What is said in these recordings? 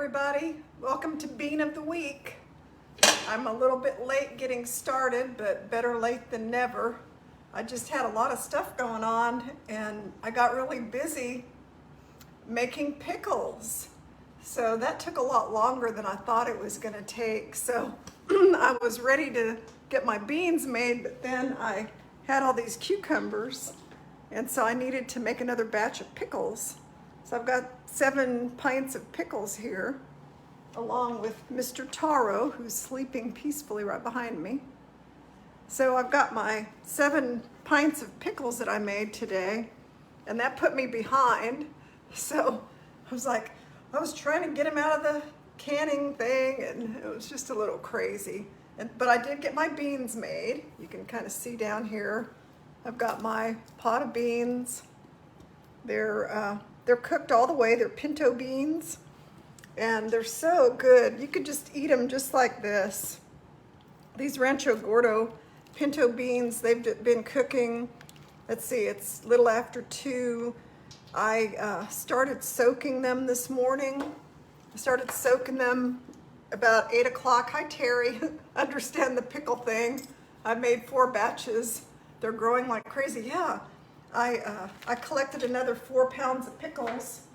everybody. Welcome to Bean of the Week. I'm a little bit late getting started, but better late than never. I just had a lot of stuff going on and I got really busy making pickles. So that took a lot longer than I thought it was gonna take. So I was ready to get my beans made, but then I had all these cucumbers and so I needed to make another batch of pickles. So I've got 7 pints of pickles here, along with Mr. Taro, who's sleeping peacefully right behind me. So I've got my 7 pints of pickles that I made today, and that put me behind. So I was trying to get them out of the canning thing, and it was just a little crazy. But I did get my beans made. You can kind of see down here. I've got my pot of beans. They're cooked all the way. They're pinto beans, and they're so good. You could just eat them just like this. These Rancho Gordo Pinto Beans, they've been cooking, let's see, it's a little after 2. I started soaking them this morning. I started soaking them about 8 o'clock. Hi, Terry. Understand the pickle thing. I made 4 batches. They're growing like crazy. Yeah. I collected another 4 pounds of pickles.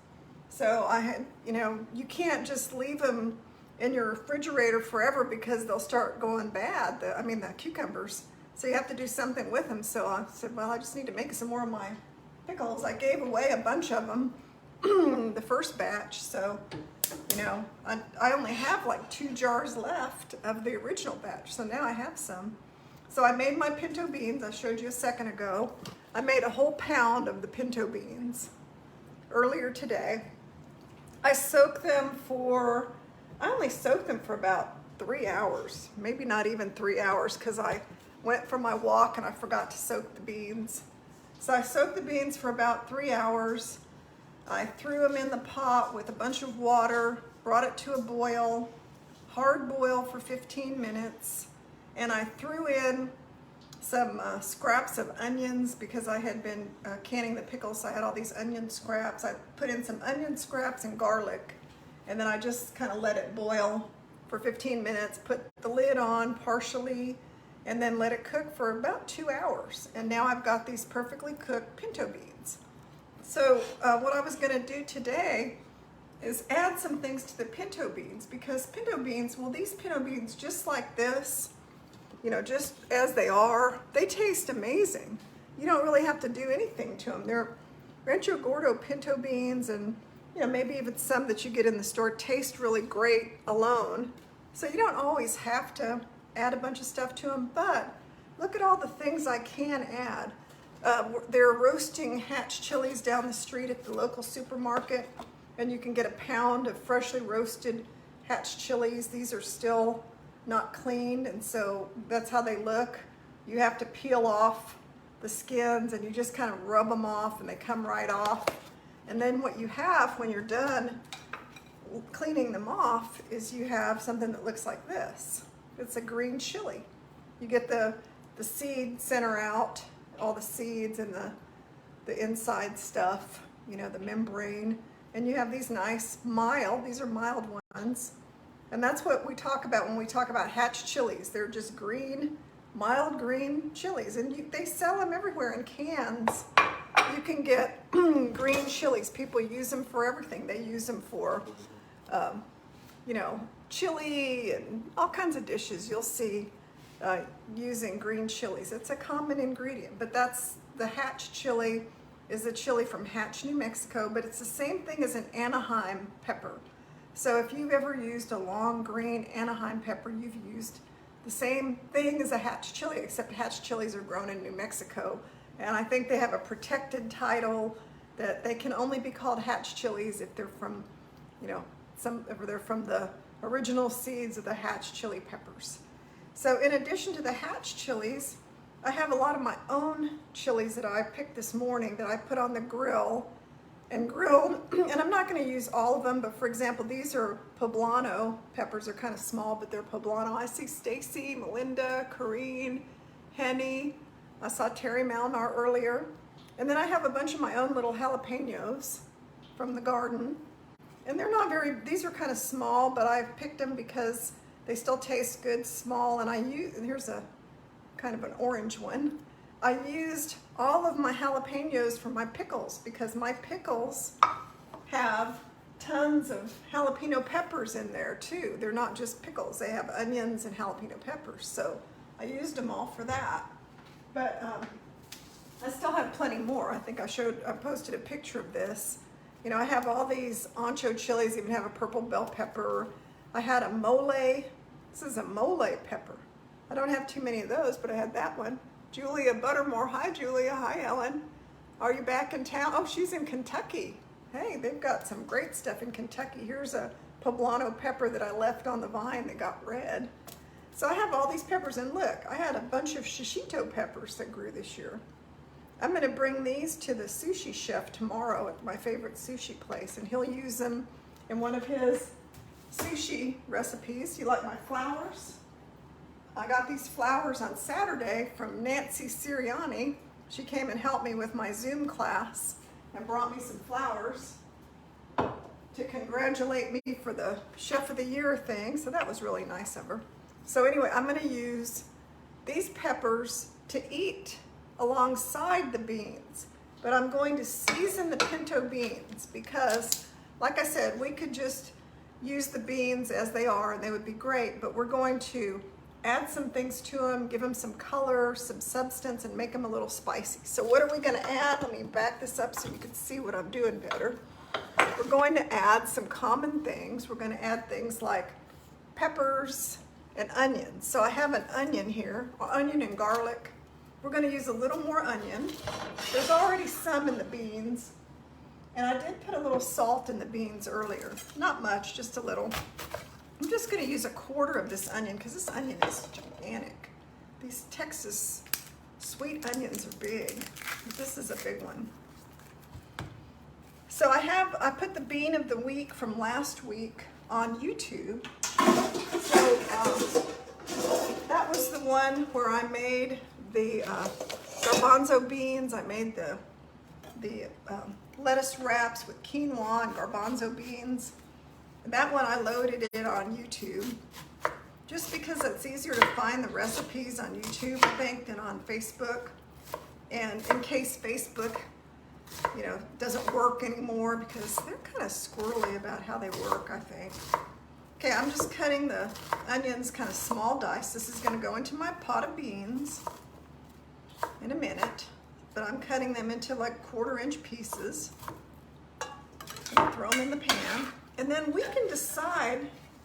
So I had, you can't just leave them in your refrigerator forever because they'll start going bad, the cucumbers. So you have to do something with them. So I said, well, I just need to make some more of my pickles. I gave away a bunch of them the first batch. So, I only have like 2 jars left of the original batch. So now I have some. So I made my pinto beans, I showed you a second ago. I made a whole pound of the pinto beans earlier today. I only soaked them for about 3 hours, maybe not even 3 hours, because I went for my walk and I forgot to soak the beans. So I soaked the beans for about 3 hours. I threw them in the pot with a bunch of water, brought it to a boil, hard boil for 15 minutes. And I threw in some scraps of onions because I had been canning the pickles, so I had all these onion scraps. I put in some onion scraps and garlic, and then I just kind of let it boil for 15 minutes, put the lid on partially, and then let it cook for about 2 hours. And now I've got these perfectly cooked pinto beans. So what I was gonna do today is add some things to the pinto beans, because these pinto beans, just like this, just as they are, they taste amazing. You don't really have to do anything to them. They're Rancho Gordo Pinto Beans, and maybe even some that you get in the store taste really great alone. So you don't always have to add a bunch of stuff to them, but look at all the things I can add. They're roasting Hatch chilies down the street at the local supermarket, and you can get a pound of freshly roasted Hatch chilies. These are still not cleaned, and so that's how they look. You have to peel off the skins and you just kind of rub them off and they come right off. And then what you have when you're done cleaning them off is you have something that looks like this. It's a green chili. You get the seed center out, all the seeds and the inside stuff, the membrane, and you have these nice these are mild ones. And that's what we talk about when we talk about Hatch chilies. They're just green, mild green chilies. And they sell them everywhere in cans. You can get green chilies. People use them for everything. They use them for, chili and all kinds of dishes. You'll see using green chilies. It's a common ingredient. But that's the Hatch chili is a chili from Hatch, New Mexico. But it's the same thing as an Anaheim pepper. So if you've ever used a long green Anaheim pepper, you've used the same thing as a Hatch chili, except Hatch chilies are grown in New Mexico. And I think they have a protected title that they can only be called Hatch chilies if they're from, if they're from the original seeds of the Hatch chili peppers. So in addition to the Hatch chilies, I have a lot of my own chilies that I picked this morning that I put on the grill and grilled, and I'm not going to use all of them, but for example, these are poblano peppers. They're kind of small, but they're poblano. I see Stacy, Melinda, Corrine, Henny. I saw Terry Malnar earlier. And then I have a bunch of my own little jalapenos from the garden. And they're not very, these are kind of small, but I've picked them because they still taste good small. And and here's a kind of an orange one. I used all of my jalapenos for my pickles because my pickles have tons of jalapeno peppers in there too. They're not just pickles, they have onions and jalapeno peppers. So I used them all for that. But I still have plenty more. I think I posted a picture of this. You know, I have all these ancho chilies, even have a purple bell pepper. I had a mole, this is a mole pepper. I don't have too many of those, but I had that one. Julia Buttermore, hi Julia, hi Ellen. Are you back in town? Oh, she's in Kentucky. Hey, they've got some great stuff in Kentucky. Here's a poblano pepper that I left on the vine that got red. So I have all these peppers, and look, I had a bunch of shishito peppers that grew this year. I'm gonna bring these to the sushi chef tomorrow at my favorite sushi place, and he'll use them in one of his sushi recipes. You like my flowers? I got these flowers on Saturday from Nancy Sirianni. She came and helped me with my Zoom class and brought me some flowers to congratulate me for the Chef of the Year thing. So that was really nice of her. So anyway, I'm gonna use these peppers to eat alongside the beans, but I'm going to season the pinto beans because, like I said, we could just use the beans as they are and they would be great, but we're going to add some things to them, give them some color, some substance, and make them a little spicy. So what are we gonna add? Let me back this up so you can see what I'm doing better. We're going to add some common things. We're gonna add things like peppers and onions. So I have an onion here, or onion and garlic. We're gonna use a little more onion. There's already some in the beans, and I did put a little salt in the beans earlier. Not much, just a little. I'm just gonna use a quarter of this onion because this onion is gigantic. These Texas sweet onions are big, but this is a big one. So I put the bean of the week from last week on YouTube. So that was the one where I made the garbanzo beans. I made the lettuce wraps with quinoa and garbanzo beans. That one I loaded it on YouTube just because it's easier to find the recipes on YouTube, I think, than on Facebook. And in case Facebook, you know, doesn't work anymore because they're kind of squirrely about how they work, I think. Okay, I'm just cutting the onions kind of small dice. This is going to go into my pot of beans in a minute, but I'm cutting them into like 1/4-inch pieces. Throw them in the pan. And then we can decide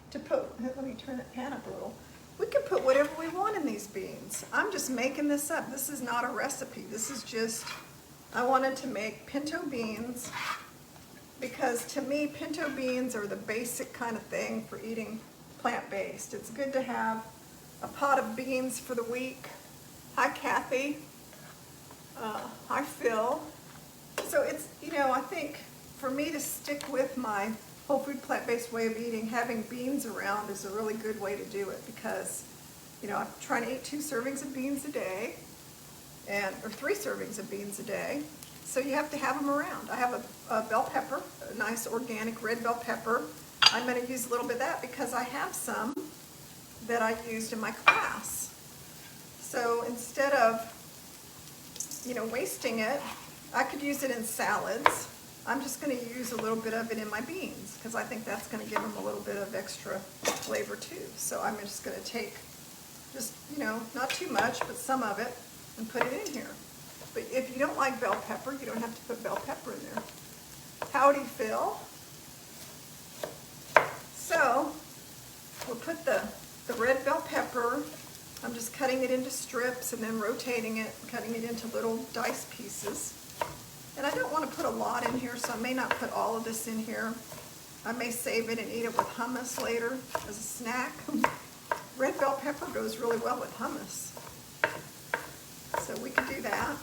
to put, let me turn that pan up a little. We can put whatever we want in these beans. I'm just making this up. This is not a recipe. This is just, I wanted to make pinto beans because to me, pinto beans are the basic kind of thing for eating plant-based. It's good to have a pot of beans for the week. Hi, Kathy. Hi, Phil. So it's, you know, I think for me to stick with my whole food plant-based way of eating, having beans around is a really good way to do it because, you know, I'm trying to eat 2 servings of beans a day, or 3 servings of beans a day. So you have to have them around. I have a bell pepper, a nice organic red bell pepper. I'm going to use a little bit of that because I have some that I used in my class. So instead of, you know, wasting it, I could use it in salads. I'm just going to use a little bit of it in my beans because I think that's going to give them a little bit of extra flavor too. So I'm just going to take just, you know, not too much, but some of it and put it in here. But if you don't like bell pepper, you don't have to put bell pepper in there. Howdy, Phil. So we'll put the red bell pepper. I'm just cutting it into strips and then rotating it, cutting it into little dice pieces. And I don't want to put a lot in here, so I may not put all of this in here. I may save it and eat it with hummus later as a snack. Red bell pepper goes really well with hummus. So we could do that,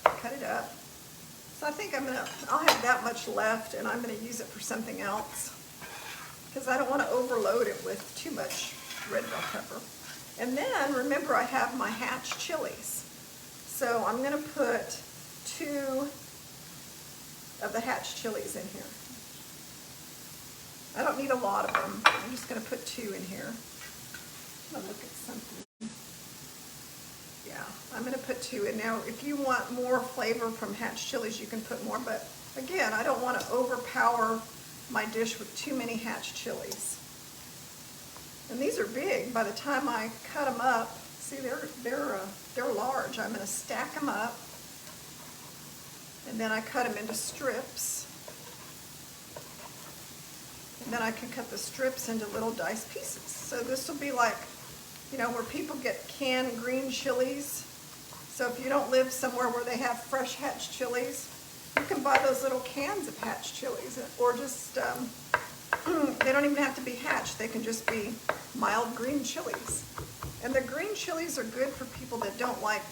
cut it up. So I think I'll have that much left and I'm gonna use it for something else because I don't want to overload it with too much red bell pepper. And then remember I have my Hatch chilies. So I'm gonna put 2 of the Hatch chilies in here. I don't need a lot of them. I'm just gonna put 2 in here. I'm gonna look at something. Yeah, I'm gonna put 2 in. Now, if you want more flavor from hatch chilies, you can put more, but again, I don't want to overpower my dish with too many hatch chilies. And these are big. By the time I cut them up, see, they're large. I'm gonna stack them up, and then I cut them into strips. And then I can cut the strips into little diced pieces. So this will be like, you know, where people get canned green chilies. So if you don't live somewhere where they have fresh hatch chilies, you can buy those little cans of hatch chilies, or just, they don't even have to be hatched. They can just be mild green chilies. And the green chilies are good for people that don't like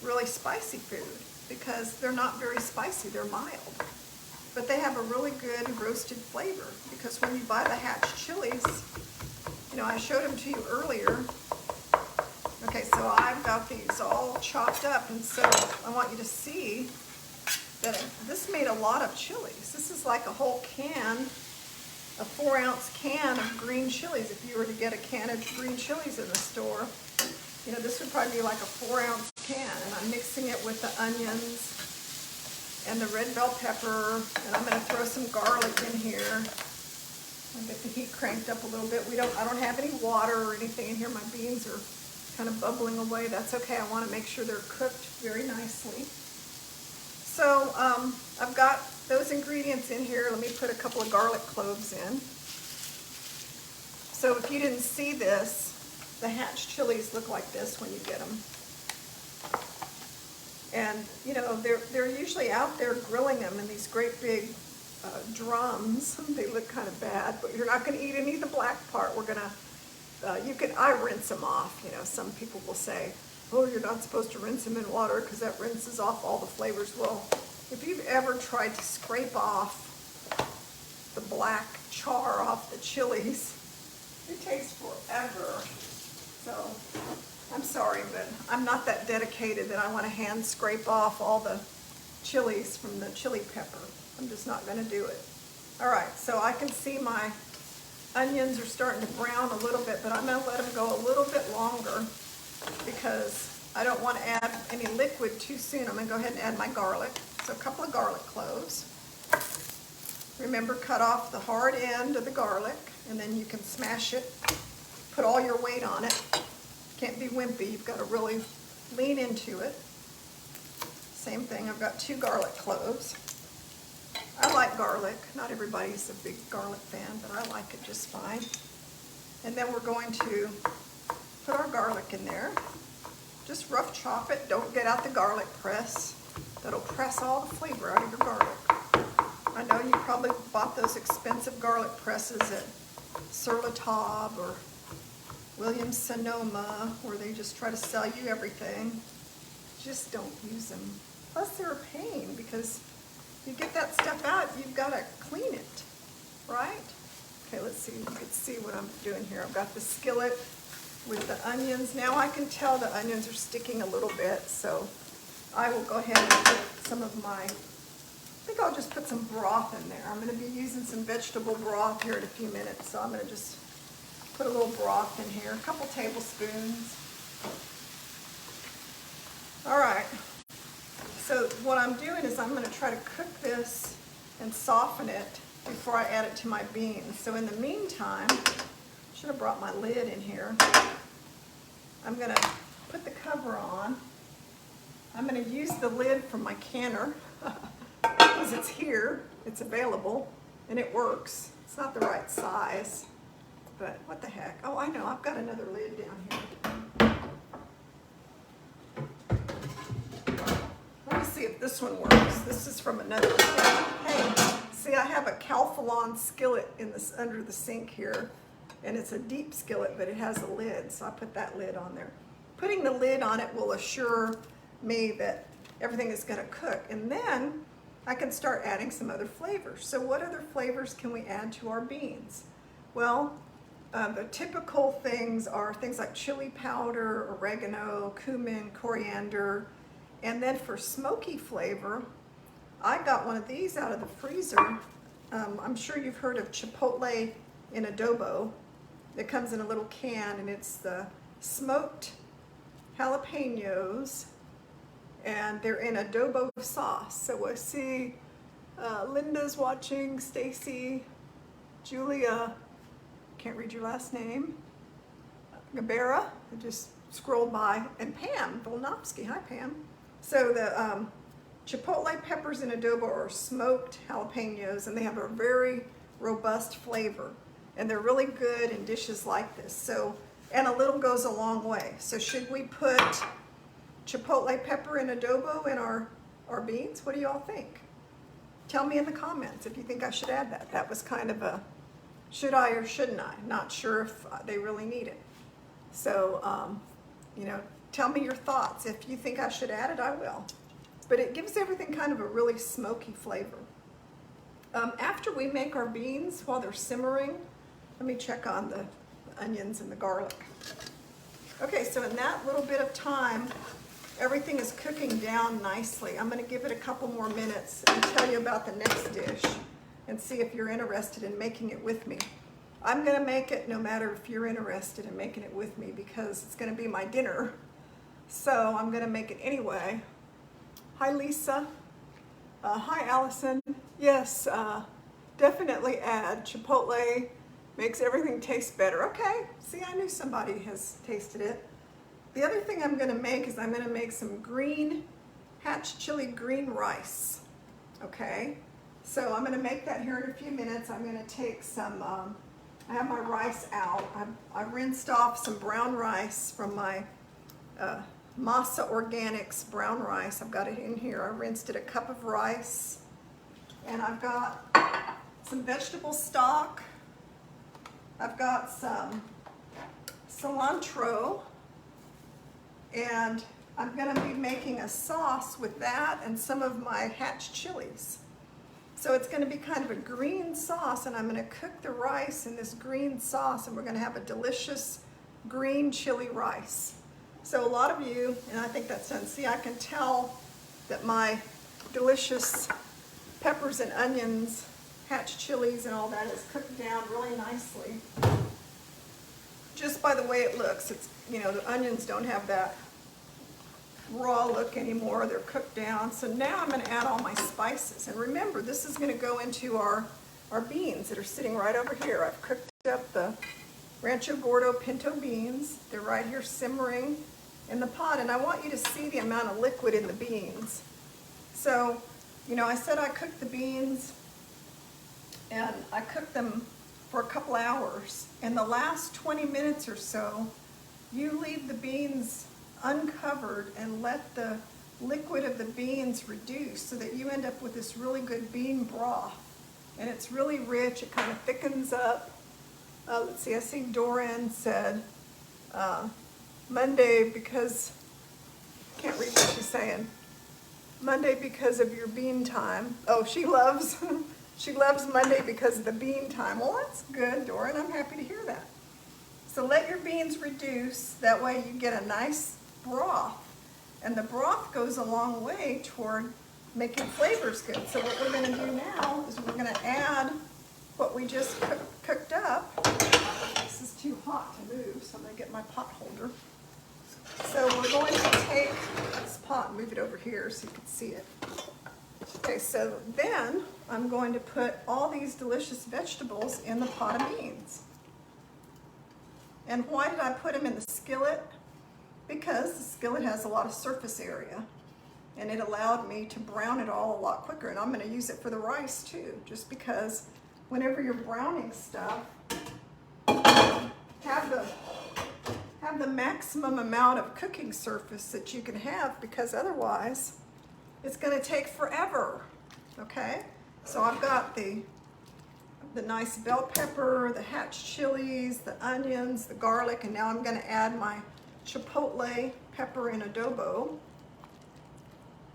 really spicy food, because they're not very spicy, they're mild. But they have a really good roasted flavor, because when you buy the hatch chilies, you know, I showed them to you earlier. Okay, so I've got these all chopped up, and so I want you to see that this made a lot of chilies. This is like a whole can, a 4-ounce can of green chilies. If you were to get a can of green chilies in the store, you know, this would probably be like a 4-ounce can. And I'm mixing it with the onions and the red bell pepper, and I'm gonna throw some garlic in here. I'll get the heat cranked up a little bit. I don't have any water or anything in here. My beans are kind of bubbling away. That's okay. I want to make sure they're cooked very nicely. So I've got those ingredients in here. Let me put a couple of garlic cloves in. So if you didn't see this, the hatch chilies look like this when you get them. And you know, they're usually out there grilling them in these great big drums. They look kind of bad, but you're not going to eat any of the black part. We're gonna, I rinse them off. You know, some people will say, oh, you're not supposed to rinse them in water because that rinses off all the flavors. Well, if you've ever tried to scrape off the black char off the chilies, it takes forever. So I'm sorry, but I'm not that dedicated that I want to hand scrape off all the chilies from the chili pepper. I'm just not going to do it. All right, so I can see my onions are starting to brown a little bit, but I'm going to let them go a little bit longer because I don't want to add any liquid too soon. I'm going to go ahead and add my garlic. So a couple of garlic cloves. Remember, cut off the hard end of the garlic, and then you can smash it. Put all your weight on it. Can't be wimpy. You've got to really lean into it. Same thing. I've got 2 garlic cloves. I like garlic. Not everybody's a big garlic fan, but I like it just fine. And then we're going to put our garlic in there. Just rough chop it. Don't get out the garlic press. That'll press all the flavor out of your garlic. I know you probably bought those expensive garlic presses at Stovetop or Williams-Sonoma, where they just try to sell you everything. Just don't use them. Plus they're a pain, because you get that stuff out, you've got to clean it, right? Okay, let's see. You can see what I'm doing here. I've got the skillet with the onions. Now I can tell the onions are sticking a little bit, so I will go ahead and put some of my, I think I'll just put some broth in there. I'm going to be using some vegetable broth here in a few minutes, so I'm going to just put a little broth in here, a couple tablespoons. All right. So what I'm doing is I'm going to try to cook this and soften it before I add it to my beans. So in the meantime, I should have brought my lid in here. I'm going to put the cover on. I'm going to use the lid from my canner because it's here, it's available, and it works. It's not the right size, but what the heck. Oh, I know, I've got another lid down here. See if this one works. This is from another skillet. Hey, see, I have a Calphalon skillet in this under the sink here, and it's a deep skillet, but it has a lid, so I put that lid on there. Putting the lid on it will assure me that everything is going to cook, and then I can start adding some other flavors. So what other flavors can we add to our beans? Well, the typical things are things like chili powder, oregano, cumin, coriander. And then for smoky flavor, I got one of these out of the freezer. I'm sure you've heard of chipotle in adobo. It comes in a little can, and it's the smoked jalapenos, and they're in adobo sauce. So I see Linda's watching, Stacy, Julia, can't read your last name, Gabera, I just scrolled by, and Pam Volnovsky. Hi, Pam. So the chipotle peppers in adobo are smoked jalapenos, and they have a very robust flavor, and they're really good in dishes like this. So, and a little goes a long way. So should we put chipotle pepper in adobo in our beans? What do you all think? Tell me in the comments if you think I should add that. That was kind of a should I or shouldn't I? Not sure if they really need it. So, you know, tell me your thoughts. If you think I should add it, I will. But it gives everything kind of a really smoky flavor. After we make our beans, while they're simmering, let me check on the onions and the garlic. Okay, so in that little bit of time, everything is cooking down nicely. I'm going to give it a couple more minutes and tell you about the next dish and see if you're interested in making it with me. I'm going to make it no matter if you're interested in making it with me, because it's going to be my dinner. So I'm going to make it anyway. Hi, Lisa. Hi, Allison. Yes, definitely add chipotle. Makes everything taste better. Okay, see, I knew somebody has tasted it. The other thing I'm going to make is I'm going to make some green hatch chili green rice. Okay, so I'm going to make that here in a few minutes. I'm going to take some, I have my rice out. I rinsed off some brown rice from my Masa Organics brown rice. I've got it in here. I rinsed it, a cup of rice. And I've got some vegetable stock. I've got some cilantro, and I'm going to be making a sauce with that and some of my hatch chilies. So it's going to be kind of a green sauce, and I'm going to cook the rice in this green sauce, and we're going to have a delicious green chili rice. So a lot of you, and I think that's done, see, I can tell that my delicious peppers and onions, hatch chilies and all that is cooked down really nicely. Just by the way it looks, it's, you know, the onions don't have that raw look anymore. They're cooked down. So now I'm going to add all my spices. And remember, this is going to go into our beans that are sitting right over here. I've cooked up the Rancho Gordo Pinto Beans. They're right here simmering in the pot. And I want you to see the amount of liquid in the beans. So, you know, I said I cooked the beans, and I cooked them for a couple hours. In the last 20 minutes or so, you leave the beans uncovered and let the liquid of the beans reduce so that you end up with this really good bean broth. And it's really rich. It kind of thickens up. Let's see, I see Doran said Monday because, can't read what she's saying. Monday because of your bean time. Oh, she loves she loves Monday because of the bean time. Well, that's good, Doran. I'm happy to hear that. So let your beans reduce. That way you get a nice broth. And the broth goes a long way toward making flavors good. So what we're going to do now is we're going to add what we just cooked up. This is too hot to move, so I'm going to get my pot holder. So we're going to take this pot and move it over here so you can see it. Okay, so then I'm going to put all these delicious vegetables in the pot of beans. And why did I put them in the skillet? Because the skillet has a lot of surface area, and it allowed me to brown it all a lot quicker. And I'm going to use it for the rice too, just because whenever you're browning stuff, have the maximum amount of cooking surface that you can have, because otherwise it's going to take forever. Okay, so I've got the nice bell pepper, the hatch chilies, the onions, the garlic, and now I'm going to add my chipotle pepper in adobo.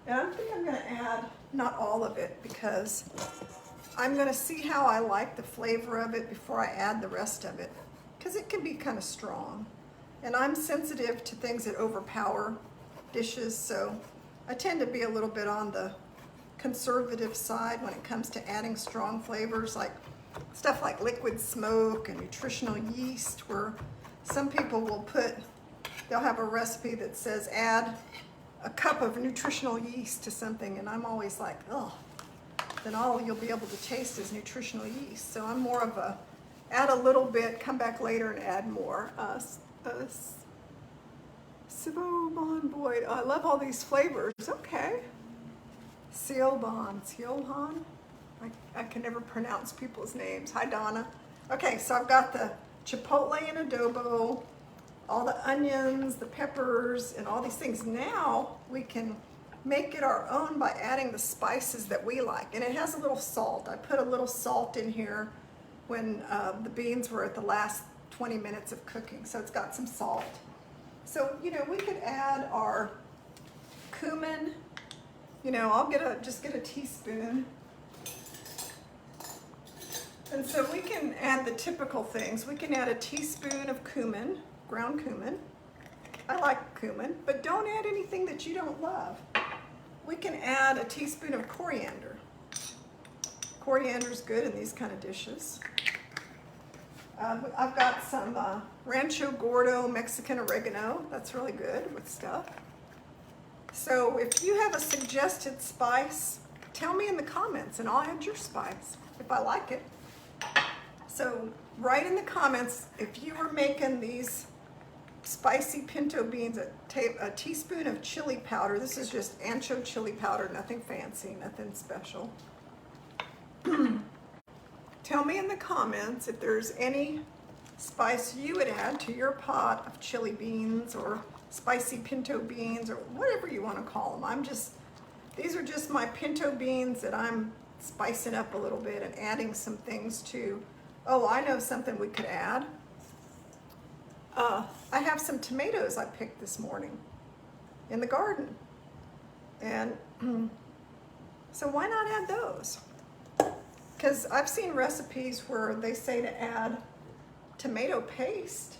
And I think I'm going to add not all of it, because I'm going to see how I like the flavor of it before I add the rest of it, because it can be kind of strong. And I'm sensitive to things that overpower dishes, so I tend to be a little bit on the conservative side when it comes to adding strong flavors, like stuff like liquid smoke and nutritional yeast, where some people will they'll have a recipe that says add a cup of nutritional yeast to something, and I'm always like, oh, then all you'll be able to taste is nutritional yeast. So I'm more of a add a little bit, come back later and add more. Cinnamon Boyd, I love all these flavors. Okay. Siobhan. I can never pronounce people's names. Hi, Donna. Okay, so I've got the chipotle and adobo, all the onions, the peppers, and all these things. Now we can make it our own by adding the spices that we like. And it has a little salt. I put a little salt in here when the beans were at the last 20 minutes of cooking. So it's got some salt. So, you know, we could add our cumin. You know, I'll just get a teaspoon. And so we can add the typical things. We can add a teaspoon of cumin, ground cumin. I like cumin, but don't add anything that you don't love. We can add a teaspoon of coriander. Coriander is good in these kind of dishes. I've got some Rancho Gordo Mexican oregano. That's really good with stuff. So if you have a suggested spice, tell me in the comments and I'll add your spice if I like it. So write in the comments if you were making these spicy pinto beans, a teaspoon of chili powder. This is just ancho chili powder, nothing fancy, nothing special. Tell me in the comments if there's any spice you would add to your pot of chili beans or spicy pinto beans or whatever you want to call them. These are just my pinto beans that I'm spicing up a little bit and adding some things to. Oh, I know something we could add. I have some tomatoes I picked this morning in the garden. And so why not add those? Because I've seen recipes where they say to add tomato paste.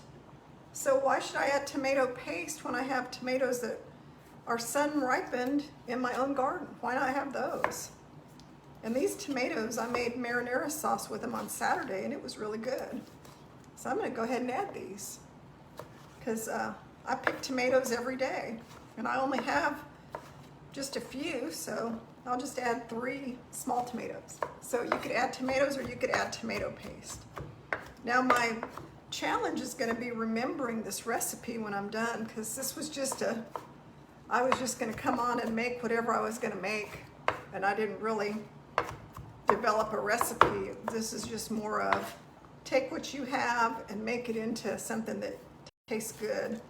So why should I add tomato paste when I have tomatoes that are sun ripened in my own garden? Why not have those? And these tomatoes, I made marinara sauce with them on Saturday and it was really good. So I'm gonna go ahead and add these because I pick tomatoes every day and I only have just a few, so I'll just add 3 small tomatoes. So you could add tomatoes or you could add tomato paste. Now my challenge is going to be remembering this recipe when I'm done, because this was I was just going to come on and make whatever I was going to make, and I didn't really develop a recipe. This is just more of take what you have and make it into something that tastes good.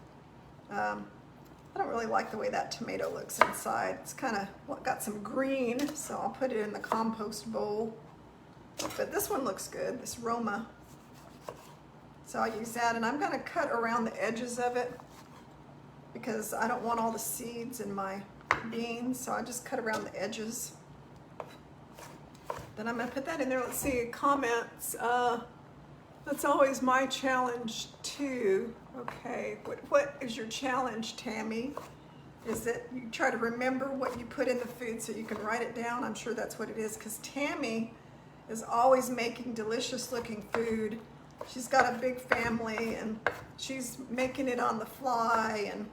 I don't really like the way that tomato looks inside. It's kind of got some green, so I'll put it in the compost bowl. But this one looks good, this Roma. So I'll use that, and I'm going to cut around the edges of it because I don't want all the seeds in my beans, so I just cut around the edges. Then I'm going to put that in there. Let's see, comments. That's always my challenge too. Okay, what is your challenge, Tammy? Is that you try to remember what you put in the food so you can write it down? I'm sure that's what it is, because Tammy is always making delicious looking food. She's got a big family and she's making it on the fly, and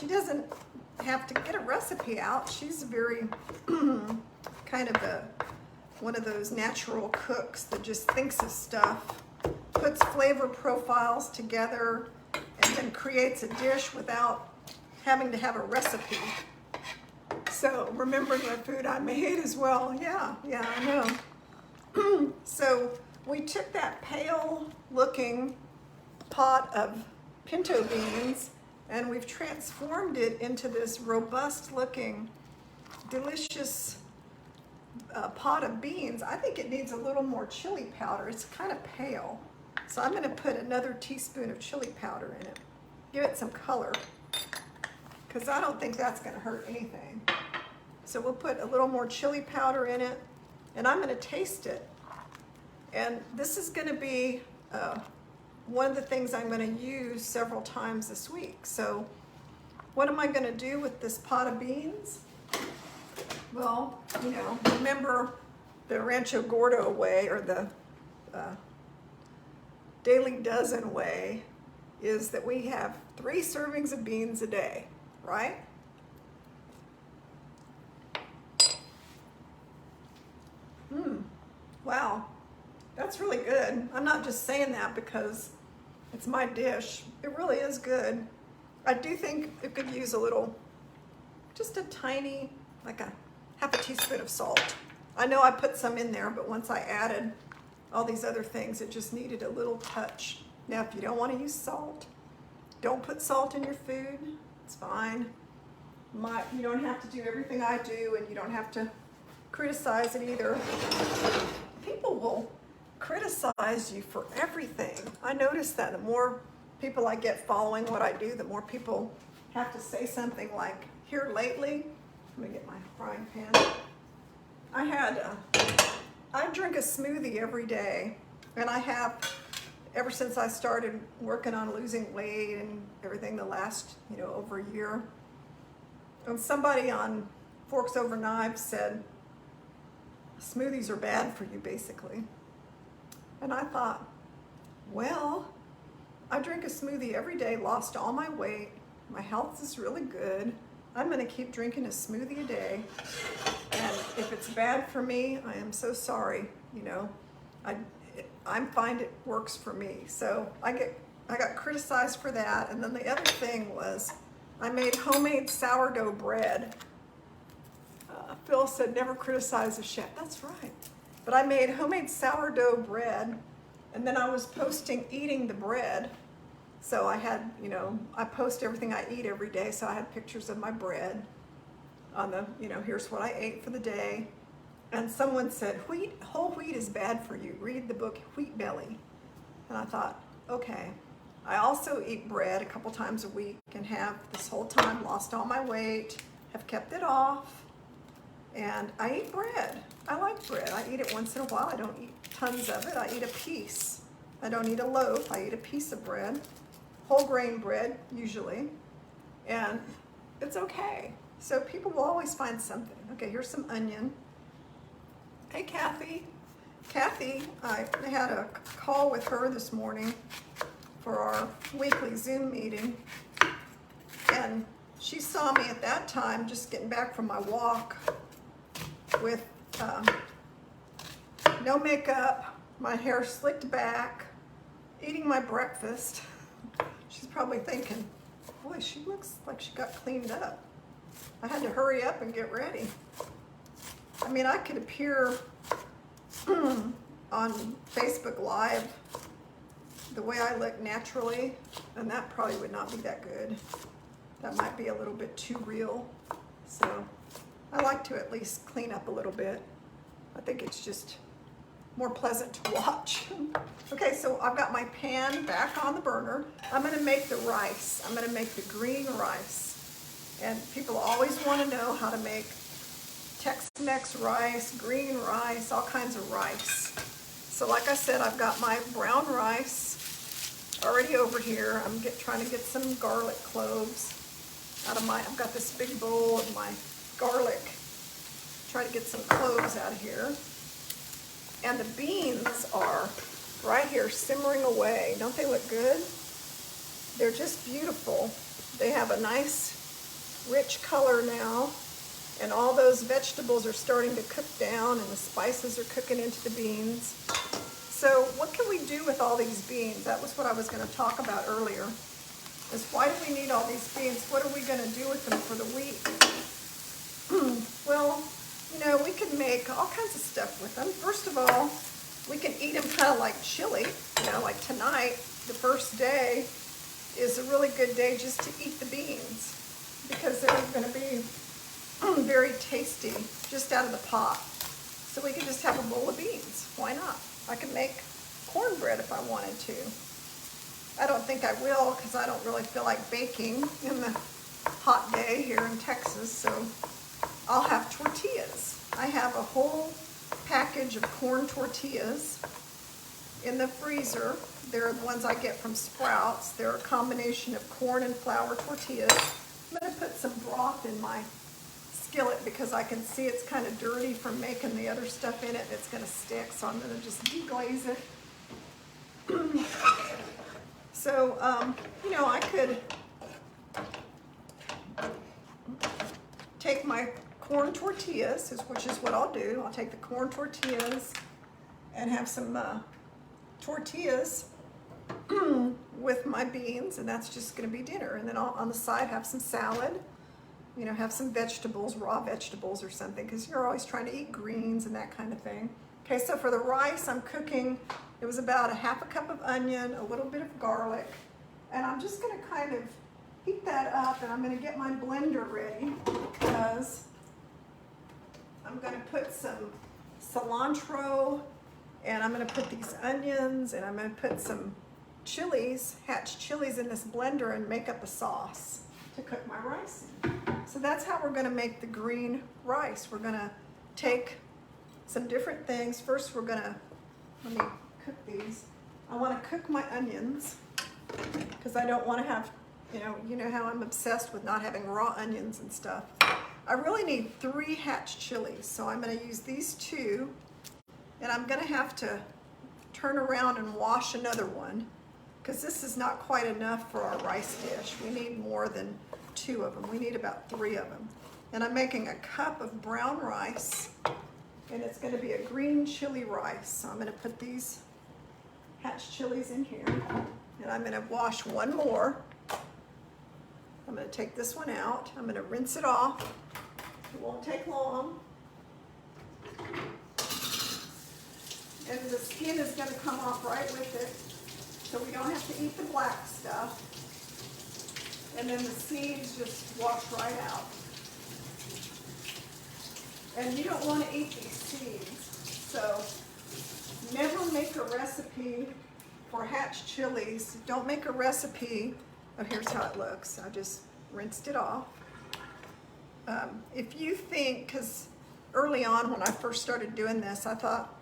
she doesn't have to get a recipe out. She's very kind of one of those natural cooks that just thinks of stuff, puts flavor profiles together, and then creates a dish without having to have a recipe. So remembering the food I made as well. Yeah, I know. So we took that pale looking pot of pinto beans and we've transformed it into this robust looking, delicious pot of beans. I think it needs a little more chili powder. It's kind of pale. So I'm going to put another teaspoon of chili powder in it. Give it some color, because I don't think that's going to hurt anything. So we'll put a little more chili powder in it, and I'm going to taste it. And this is going to be one of the things I'm going to use several times this week. So what am I going to do with this pot of beans? Well, you know, remember the Rancho Gordo way, or the Daily Dozen way, is that we have 3 servings of beans a day, right? Wow, that's really good. I'm not just saying that because it's my dish. It really is good. I do think it could use a little, just a tiny, like a half a teaspoon of salt. I know I put some in there, but once I added all these other things, it just needed a little touch. Now, if you don't want to use salt, don't put salt in your food. It's fine. You don't have to do everything I do, and you don't have to criticize it either. People will criticize you for everything. I notice that the more people I get following what I do, the more people have to say something like, here lately, let me get my frying pan. I drink a smoothie every day, and I have ever since I started working on losing weight and everything the last, over a year. And somebody on Forks Over Knives said, smoothies are bad for you, basically. And I thought, well, I drink a smoothie every day, lost all my weight, my health is really good. I'm gonna keep drinking a smoothie a day. And if it's bad for me, I am so sorry, I find it works for me. So I got criticized for that. And then the other thing was, I made homemade sourdough bread. Phil said, never criticize a chef. That's right. But I made homemade sourdough bread, and then I was posting eating the bread. So I had, I post everything I eat every day, so I had pictures of my bread on the, here's what I ate for the day. And someone said, whole wheat is bad for you. Read the book Wheat Belly. And I thought, okay. I also eat bread a couple times a week and have this whole time lost all my weight, have kept it off. And I eat bread. I like bread. I eat it once in a while. I don't eat tons of it. I eat a piece. I don't eat a loaf. I eat a piece of bread. Whole grain bread, usually. And it's okay. So people will always find something. Okay, here's some onion. Hey, Kathy. Kathy, I had a call with her this morning for our weekly Zoom meeting. And she saw me at that time just getting back from my walk with no makeup, my hair slicked back, eating my breakfast. She's probably thinking, boy, she looks like she got cleaned up. I had to hurry up and get ready. I mean, I could appear on Facebook Live the way I look naturally, and that probably would not be that good. That might be a little bit too real. So I like to at least clean up a little bit. I think it's just more pleasant to watch. Okay, so I've got my pan back on the burner. I'm gonna make the rice. I'm gonna make the green rice. And people always wanna know how to make Tex-Mex rice, green rice, all kinds of rice. So like I said, I've got my brown rice already over here. I'm trying to get some garlic cloves out of I've got this big bowl of my garlic. Try to get some cloves out of here. And the beans are right here simmering away. Don't they look good? They're just beautiful. They have a nice rich color now, and all those vegetables are starting to cook down, and the spices are cooking into the beans. So what can we do with all these beans? That was what I was going to talk about earlier, is why do we need all these beans? What are we going to do with them for the week? Well, we can make all kinds of stuff with them. First of all, we can eat them kind of like chili. Like tonight, the first day, is a really good day just to eat the beans, because they're going to be very tasty just out of the pot. So we can just have a bowl of beans. Why not? I can make cornbread if I wanted to. I don't think I will, because I don't really feel like baking in the hot day here in Texas, so I'll have tortillas. I have a whole package of corn tortillas in the freezer. They're the ones I get from Sprouts. They're a combination of corn and flour tortillas. I'm going to put some broth in my skillet because I can see it's kind of dirty from making the other stuff in it and it's gonna stick, so I'm gonna just deglaze it. So, you know, I could take my corn tortillas, which is what I'll do. I'll take the corn tortillas and have some tortillas with my beans, and that's just gonna be dinner. And then I'll, on the side, have some salad, you know, have some vegetables, raw vegetables or something, because you're always trying to eat greens and that kind of thing. Okay, so for the rice, I'm cooking, it was about 1/2 cup of onion, a little bit of garlic, and I'm just gonna kind of heat that up, and I'm gonna get my blender ready because I'm gonna put some cilantro, and I'm gonna put these onions, and I'm gonna put some chilies, hatch chilies in this blender and make up a sauce to cook my rice in. So that's how we're gonna make the green rice. We're gonna take some different things. First we're gonna, let me cook these. I wanna cook my onions because I don't wanna have, you know how I'm obsessed with not having raw onions and stuff. I really need 3 hatch chilies, so I'm gonna use these 2, and I'm gonna have to turn around and wash another one because this is not quite enough for our rice dish. We need more than 2 of them. We need about 3 of them. And I'm making a cup of brown rice, and it's gonna be a green chili rice. So I'm gonna put these hatch chilies in here, and I'm gonna wash one more. I'm gonna take this one out. I'm gonna rinse it off. It won't take long. And the skin is gonna come off right with it, so we don't have to eat the black stuff. And then the seeds just wash right out. And you don't want to eat these seeds, so never make a recipe for hatch chilies. Don't make a recipe. Oh, here's how it looks. I just rinsed it off. If you think, because early on when I first started doing this, I thought,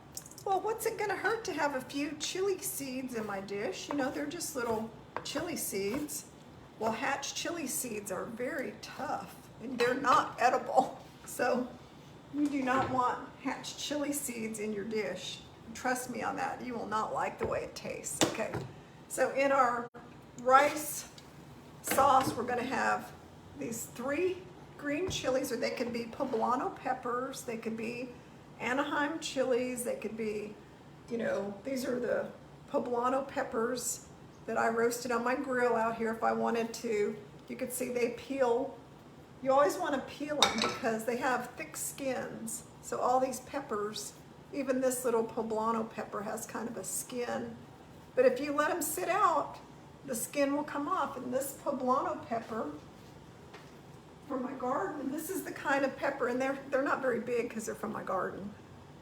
well, what's it gonna hurt to have a few chili seeds in my dish? You know, they're just little chili seeds. Well, hatch chili seeds are very tough and they're not edible. So you do not want hatch chili seeds in your dish. Trust me on that. You will not like the way it tastes. Okay, so in our rice sauce, we're gonna have these 3 green chilies, or they could be poblano peppers, they could be Anaheim chilies, they could be, you know, these are the poblano peppers that I roasted on my grill out here if I wanted to. You could see they peel. You always want to peel them because they have thick skins. So all these peppers, even this little poblano pepper has kind of a skin. But if you let them sit out, the skin will come off. And this poblano pepper from my garden, this is the kind of pepper, and they're not very big because they're from my garden.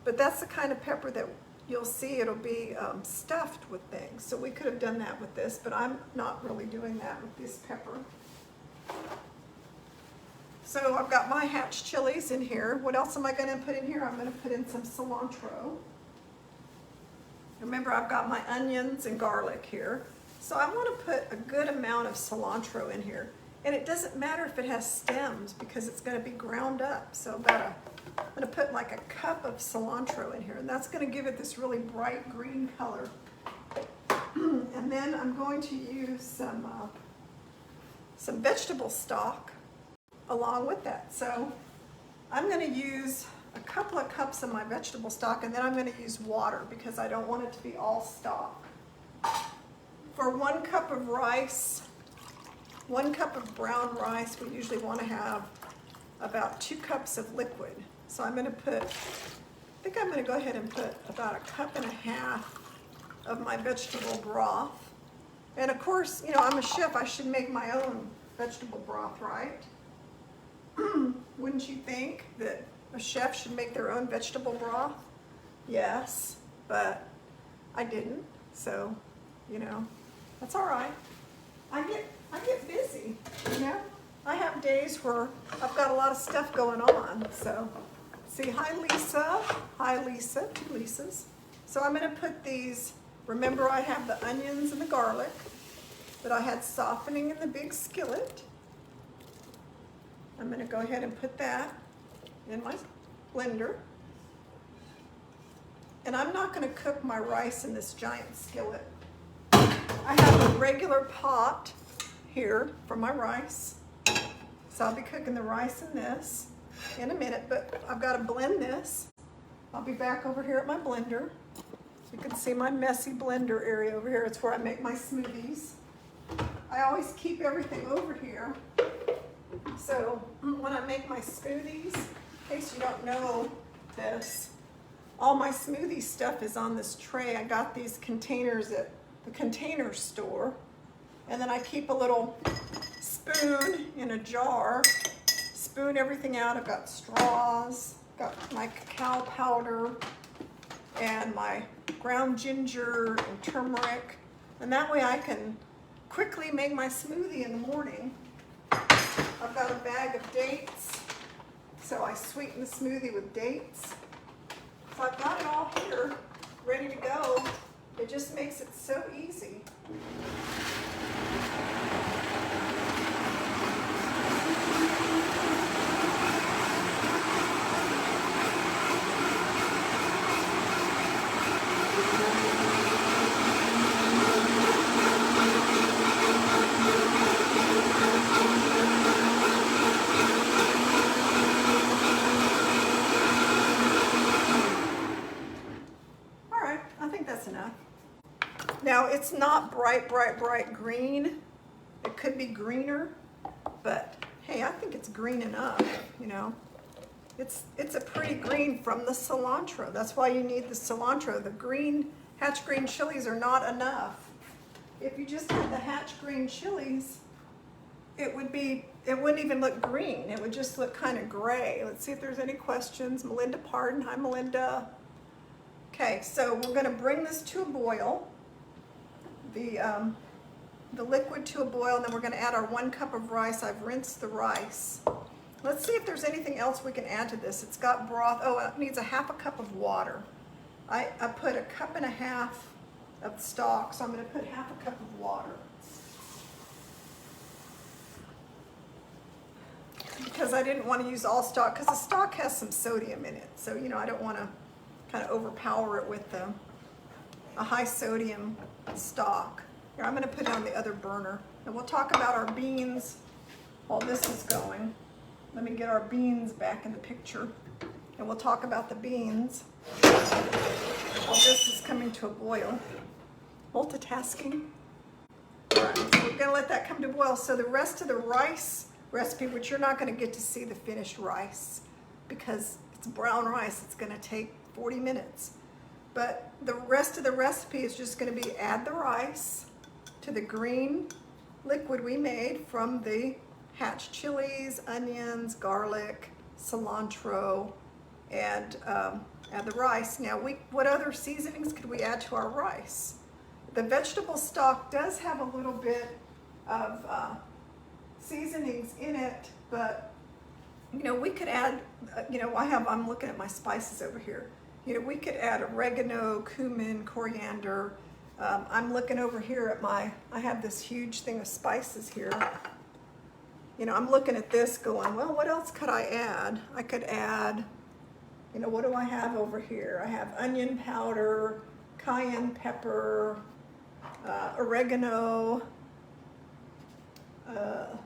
But that's the kind of pepper that you'll see it'll be stuffed with things. So we could have done that with this, but I'm not really doing that with this pepper. So I've got my hatch chilies in here. What else am I gonna put in here? I'm gonna put in some cilantro. Remember, I've got my onions and garlic here. So I wanna put a good amount of cilantro in here. And it doesn't matter if it has stems because it's gonna be ground up. So I'm gonna put like a cup of cilantro in here, and that's gonna give it this really bright green color. And then I'm going to use some vegetable stock along with that. So I'm gonna use a couple of cups of my vegetable stock, and then I'm gonna use water because I don't want it to be all stock. For 1 cup of rice, 1 cup of brown rice, we usually want to have about 2 cups of liquid. So I'm going to put, I think I'm going to go ahead and put about 1.5 cups of my vegetable broth. And of course, you know, I'm a chef, I should make my own vegetable broth, right? Wouldn't you think that a chef should make their own vegetable broth? Yes, but I didn't, so, you know, that's all right. I get busy, you know? I have days where I've got a lot of stuff going on, so. See, hi Lisa, 2 Lisas. So I'm gonna put these, remember I have the onions and the garlic that I had softening in the big skillet. I'm gonna go ahead and put that in my blender. And I'm not going to cook my rice in this giant skillet. I have a regular pot here for my rice. So I'll be cooking the rice in this in a minute, but I've got to blend this. I'll be back over here at my blender. You can see my messy blender area over here. It's where I make my smoothies. I always keep everything over here. So when I make my smoothies, in case you don't know this, all my smoothie stuff is on this tray. I got these containers at the Container Store. And then I keep a little spoon in a jar, spoon everything out. I've got straws, got my cacao powder, and my ground ginger and turmeric. And that way I can quickly make my smoothie in the morning. I've got a bag of dates, so I sweeten the smoothie with dates. So I've got it all here, ready to go. It just makes it so easy. Now it's not bright green. It could be greener, but hey, I think it's green enough, you know. It's a pretty green from the cilantro. That's why you need the cilantro. The green Hatch green chilies are not enough. If you just had the Hatch green chilies, it wouldn't even look green. It would just look kind of gray. Let's see if there's any questions. Melinda Pardon. Hi, Melinda. Okay, so we're going to bring this to a boil. The liquid to a boil, and then we're going to add our 1 cup of rice. I've rinsed the rice. Let's see if there's anything else we can add to this. It's got broth. Oh, it needs a 1/2 cup of water. I put 1.5 cups of stock, so I'm going to put 1/2 cup of water. Because I didn't want to use all stock, because the stock has some sodium in it. So, you know, I don't want to kind of overpower it with a high sodium stock. Here, I'm going to put it on the other burner. And we'll talk about our beans while this is going. Let me get our beans back in the picture. And we'll talk about the beans while this is coming to a boil. Multitasking. All right, so we're going to let that come to a boil. So the rest of the rice recipe, which you're not going to get to see the finished rice because it's brown rice, it's going to take 40 minutes. But the rest of the recipe is just going to be add the rice to the green liquid we made from the Hatch chilies, onions, garlic, cilantro, and add the rice. Now, what other seasonings could we add to our rice? The vegetable stock does have a little bit of seasonings in it, but you know, we could add, you know, I'm looking at my spices over here. You know, we could add oregano, cumin, coriander. I'm looking over here at I have this huge thing of spices here. You know, I'm looking at this going, well, what else could I add? I could add, you know, what do I have over here? I have onion powder, cayenne pepper, oregano,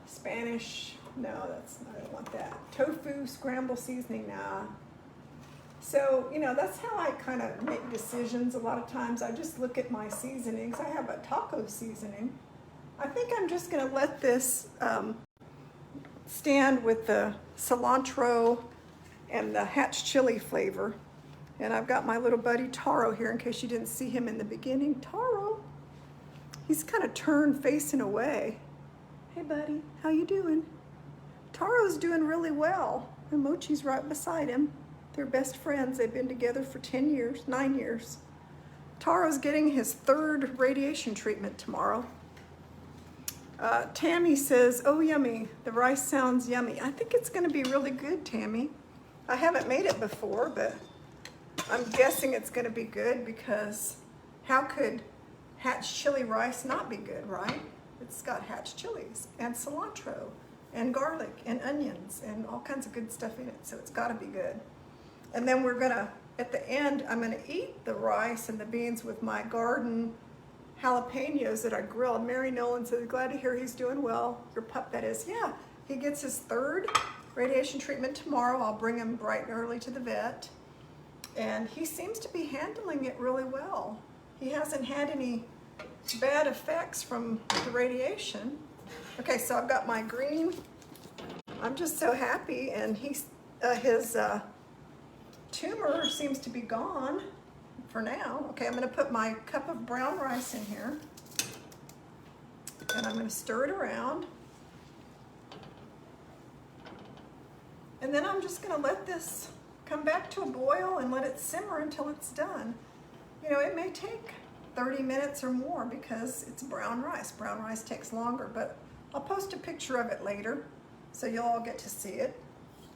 Spanish, no, I don't want that. Tofu, scramble seasoning, nah. So, you know, that's how I kind of make decisions. A lot of times I just look at my seasonings. I have a taco seasoning. I think I'm just going to let this stand with the cilantro and the Hatch chili flavor. And I've got my little buddy Taro here in case you didn't see him in the beginning. Taro, he's kind of turned facing away. Hey buddy, how you doing? Taro's doing really well. And Mochi's right beside him. They're best friends. They've been together for 9 years. Taro's getting his 3rd radiation treatment tomorrow. Tammy says, oh yummy, the rice sounds yummy. I think it's gonna be really good, Tammy. I haven't made it before, but I'm guessing it's gonna be good because how could Hatch chili rice not be good, right? It's got Hatch chilies and cilantro and garlic and onions and all kinds of good stuff in it, so it's got to be good. And then we're gonna, at the end, I'm gonna eat the rice and the beans with my garden jalapenos that I grilled. Mary Nolan says, glad to hear he's doing well. Your pup, that is. Yeah, he gets his 3rd radiation treatment tomorrow. I'll bring him bright and early to the vet. And he seems to be handling it really well. He hasn't had any bad effects from the radiation. Okay, so I've got my green. I'm just so happy, and his tumor seems to be gone for now. Okay, I'm gonna put my cup of brown rice in here, and I'm gonna stir it around. And then I'm just gonna let this come back to a boil and let it simmer until it's done. You know, it may take 30 minutes or more because it's brown rice. Brown rice takes longer, but I'll post a picture of it later so you'll all get to see it.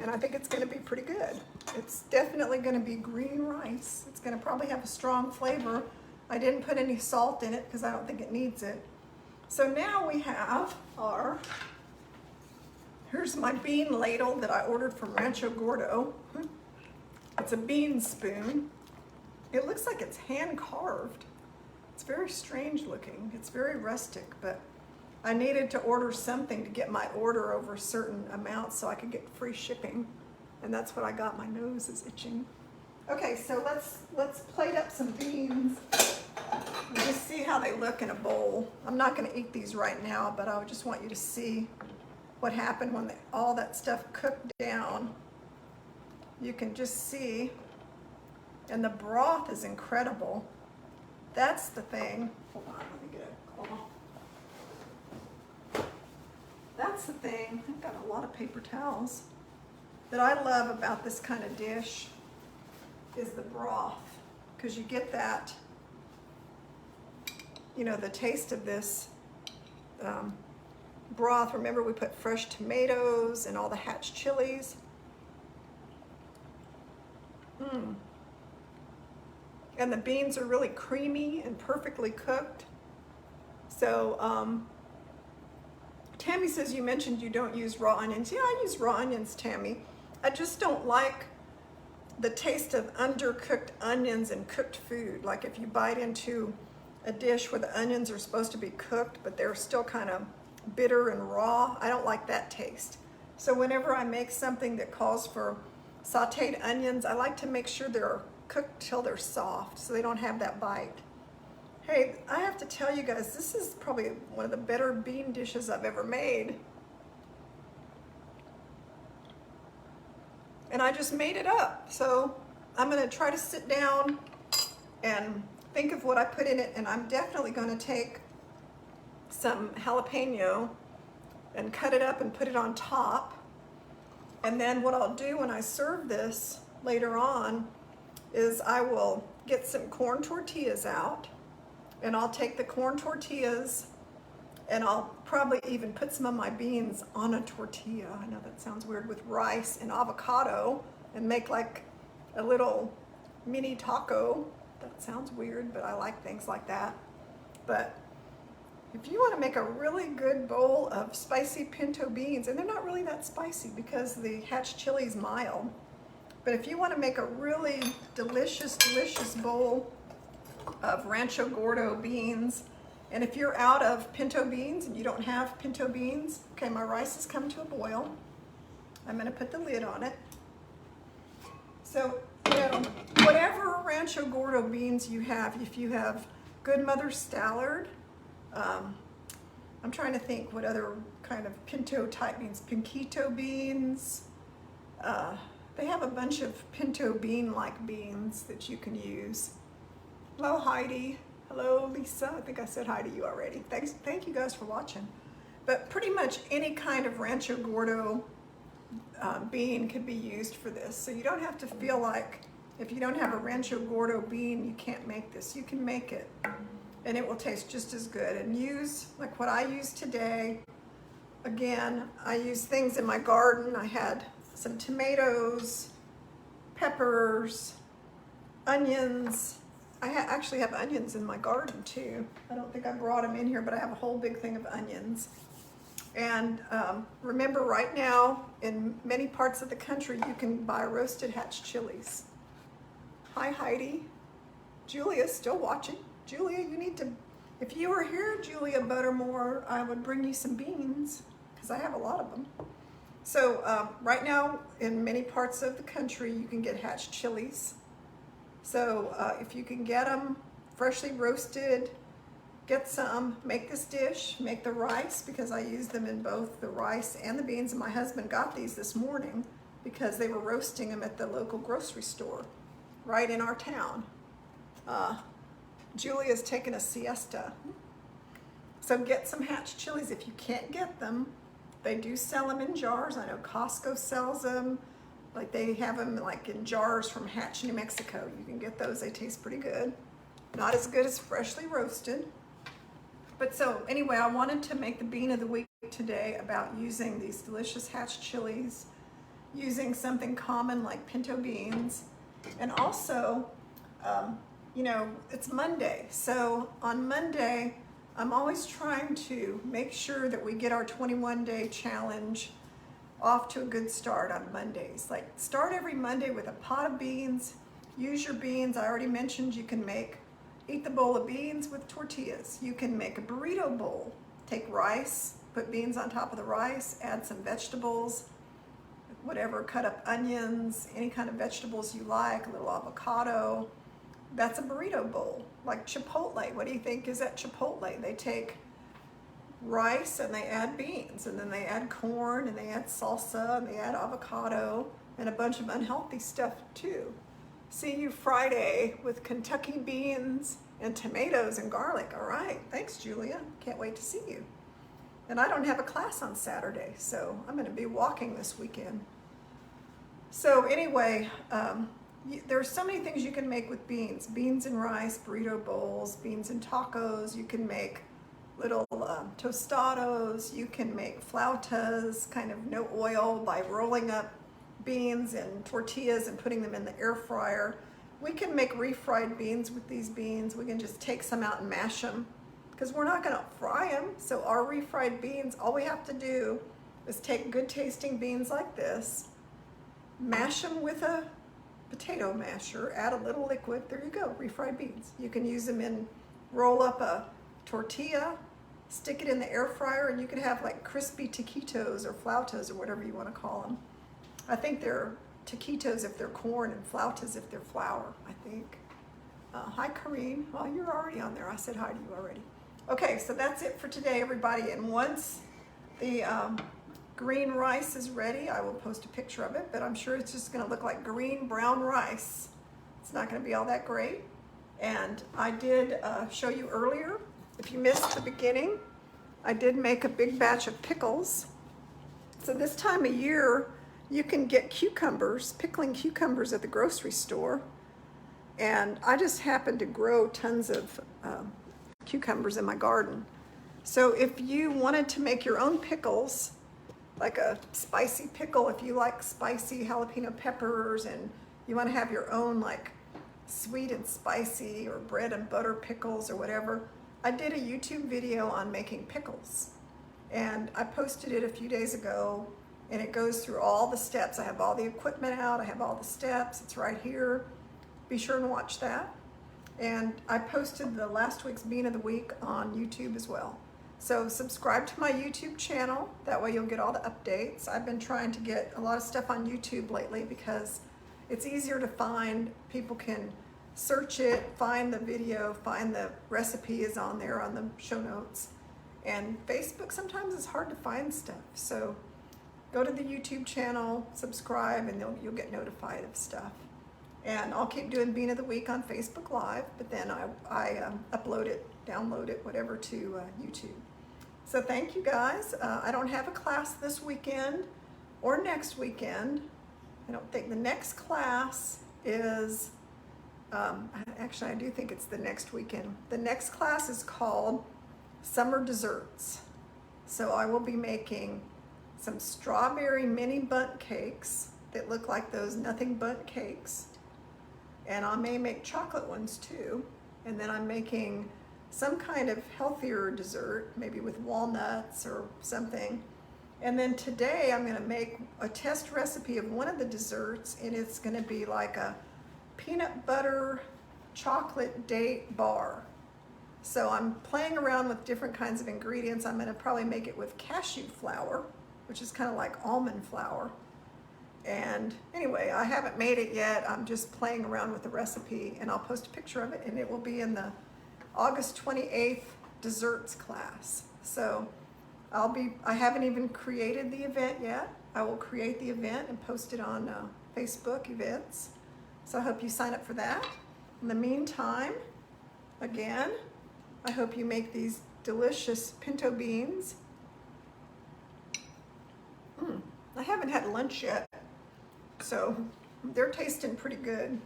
And I think it's gonna be pretty good. It's definitely gonna be green rice. It's gonna probably have a strong flavor. I didn't put any salt in it because I don't think it needs it. So now we have our, here's my bean ladle that I ordered from Rancho Gordo. It's a bean spoon. It looks like it's hand carved. It's very strange looking. It's very rustic, but I needed to order something to get my order over certain amounts so I could get free shipping. And that's what I got. My nose is itching. Okay, so let's plate up some beans and just see how they look in a bowl. I'm not gonna eat these right now, but I just want you to see what happened when all that stuff cooked down. You can just see, and the broth is incredible. That's the thing. Hold on, let me get a cloth. That's the thing. I've got a lot of paper towels. That I love about this kind of dish is the broth, because you get that, you know, the taste of this broth. Remember, we put fresh tomatoes and all the hatch chilies. And the beans are really creamy and perfectly cooked. So Tammy says you mentioned you don't use raw onions. Yeah, I use raw onions, Tammy. I just don't like the taste of undercooked onions in cooked food. Like if you bite into a dish where the onions are supposed to be cooked, but they're still kind of bitter and raw, I don't like that taste. So whenever I make something that calls for sauteed onions, I like to make sure they're cooked till they're soft so they don't have that bite. Hey, I have to tell you guys, this is probably one of the better bean dishes I've ever made. And I just made it up. So I'm gonna try to sit down and think of what I put in it, and I'm definitely gonna take some jalapeno and cut it up and put it on top. And then what I'll do when I serve this later on is I will get some corn tortillas out, and I'll take the corn tortillas and I'll probably even put some of my beans on a tortilla. I know that sounds weird, with rice and avocado, and make like a little mini taco. That sounds weird, but I like things like that. But if you want to make a really good bowl of spicy pinto beans, and they're not really that spicy because the hatch chili is mild, but if you want to make a really delicious, delicious bowl of Rancho Gordo beans, and if you're out of pinto beans and you don't have pinto beans, okay, my rice has come to a boil. I'm going to put the lid on it. So, you know, whatever Rancho Gordo beans you have, if you have Good Mother Stallard, I'm trying to think what other kind of pinto type beans, pinquito beans. They have a bunch of pinto bean-like beans that you can use. Hello, Heidi. Hello, Lisa. I think I said hi to you already. Thank you guys for watching. But pretty much any kind of Rancho Gordo bean could be used for this. So you don't have to feel like if you don't have a Rancho Gordo bean, you can't make this. You can make it, and it will taste just as good. And use, like what I use today. Again, I use things in my garden. I had some tomatoes, peppers, onions. I actually have onions in my garden too. I don't think I brought them in here, but I have a whole big thing of onions. And remember, right now, in many parts of the country, you can buy roasted hatch chilies. Hi, Heidi. Julia's still watching. Julia, you need to, if you were here, Julia Buttermore, I would bring you some beans, because I have a lot of them. So right now, in many parts of the country, you can get hatch chilies. So if you can get them freshly roasted, get some, make this dish, make the rice, because I use them in both the rice and the beans. And my husband got these this morning because they were roasting them at the local grocery store right in our town. Julia's taking a siesta. So get some hatch chilies. If you can't get them, they do sell them in jars. I know Costco sells them. Like they have them like in jars from Hatch, New Mexico. You can get those, they taste pretty good. Not as good as freshly roasted. But so anyway, I wanted to make the bean of the week today about using these delicious hatch chilies, using something common like pinto beans, and also, you know, it's Monday. So on Monday, I'm always trying to make sure that we get our 21-day challenge off to a good start on Mondays. Like start every Monday with a pot of beans. Use your beans. I already mentioned you can eat the bowl of beans with tortillas. You can make a burrito bowl. Take rice, put beans on top of the rice, add some vegetables, whatever, cut up onions, any kind of vegetables you like, a little avocado. That's a burrito bowl. Like Chipotle. What do you think is at Chipotle? They take rice and they add beans, and then they add corn, and they add salsa, and they add avocado, and a bunch of unhealthy stuff too. See you Friday with Kentucky beans and tomatoes and garlic. All right, thanks Julia. Can't wait to see you. And I don't have a class on Saturday, so I'm gonna be walking this weekend. So anyway, there's so many things you can make with beans. Beans and rice, burrito bowls, beans and tacos. You can make little tostados. You can make flautas, kind of no oil, by rolling up beans and tortillas and putting them in the air fryer. We can make refried beans with these beans. We can just take some out and mash them because we're not gonna fry them. So our refried beans, all we have to do is take good tasting beans like this, mash them with a potato masher, add a little liquid, there you go, refried beans. You can use them in, roll up a tortilla, stick it in the air fryer, and you can have like crispy taquitos or flautas or whatever you wanna call them. I think they're taquitos if they're corn and flautas if they're flour, I think. Hi, Corrine. Well, you're already on there. I said hi to you already. Okay, so that's it for today, everybody. And once the green rice is ready, I will post a picture of it, but I'm sure it's just gonna look like green brown rice. It's not gonna be all that great. And I did show you earlier, if you missed the beginning, I did make a big batch of pickles. So this time of year, you can get cucumbers, pickling cucumbers at the grocery store. And I just happen to grow tons of cucumbers in my garden. So if you wanted to make your own pickles, like a spicy pickle, if you like spicy jalapeno peppers and you want to have your own like sweet and spicy or bread and butter pickles or whatever, I did a YouTube video on making pickles. And I posted it a few days ago, and it goes through all the steps. I have all the equipment out, I have all the steps, it's right here. Be sure and watch that. And I posted the last week's Bean of the Week on YouTube as well. So subscribe to my YouTube channel, that way you'll get all the updates. I've been trying to get a lot of stuff on YouTube lately because it's easier to find. People can search it, find the video, find the recipe is on there on the show notes. And Facebook sometimes it's hard to find stuff. So go to the YouTube channel, subscribe, and you'll get notified of stuff. And I'll keep doing Bean of the Week on Facebook Live, but then I upload it, download it, whatever, to YouTube. So thank you guys. I don't have a class this weekend or next weekend. I don't think the next class is, actually I do think it's the next weekend. The next class is called Summer Desserts. So I will be making some strawberry mini bundt cakes that look like those Nothing Bundt cakes. And I may make chocolate ones too. And then I'm making some kind of healthier dessert, maybe with walnuts or something. And then today I'm gonna make a test recipe of one of the desserts, and it's gonna be like a peanut butter chocolate date bar. So I'm playing around with different kinds of ingredients. I'm gonna probably make it with cashew flour, which is kind of like almond flour. And anyway, I haven't made it yet. I'm just playing around with the recipe, and I'll post a picture of it, and it will be in the August 28th desserts class. So I haven't even created the event yet. I will create the event and post it on Facebook events. So I hope you sign up for that. In the meantime, again, I hope you make these delicious pinto beans. I haven't had lunch yet, so they're tasting pretty good.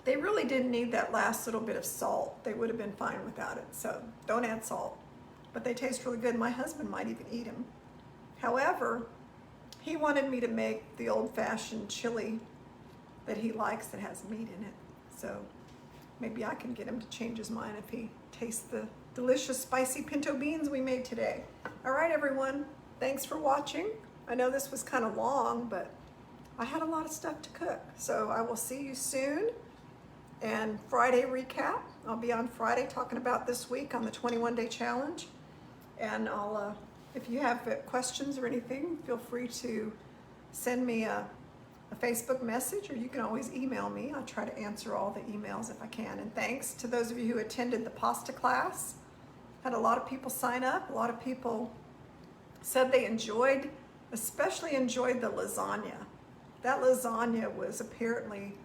They really didn't need that last little bit of salt. They would have been fine without it, so don't add salt. But they taste really good. My husband might even eat them. However, he wanted me to make the old-fashioned chili that he likes that has meat in it. So maybe I can get him to change his mind if he tastes the delicious spicy pinto beans we made today. All right, everyone, thanks for watching. I know this was kind of long, but I had a lot of stuff to cook. So I will see you soon. And Friday recap, I'll be on Friday talking about this week on the 21-day challenge. And if you have questions or anything, feel free to send me a Facebook message, or you can always email me. I'll try to answer all the emails if I can. And thanks to those of you who attended the pasta class. Had a lot of people sign up. A lot of people said they especially enjoyed the lasagna. That lasagna was apparently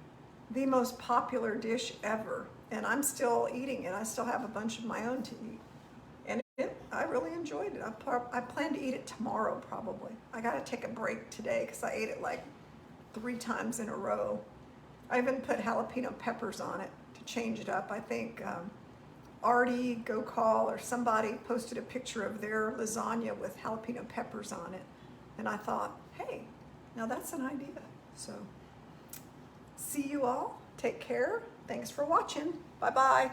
the most popular dish ever. And I'm still eating it. I still have a bunch of my own to eat. And I really enjoyed it. I plan to eat it tomorrow probably. I gotta take a break today because I ate it like 3 times in a row. I even put jalapeno peppers on it to change it up. I think Artie Gokal or somebody posted a picture of their lasagna with jalapeno peppers on it. And I thought, hey, now that's an idea. So see you all. Take care. Thanks for watching. Bye-bye.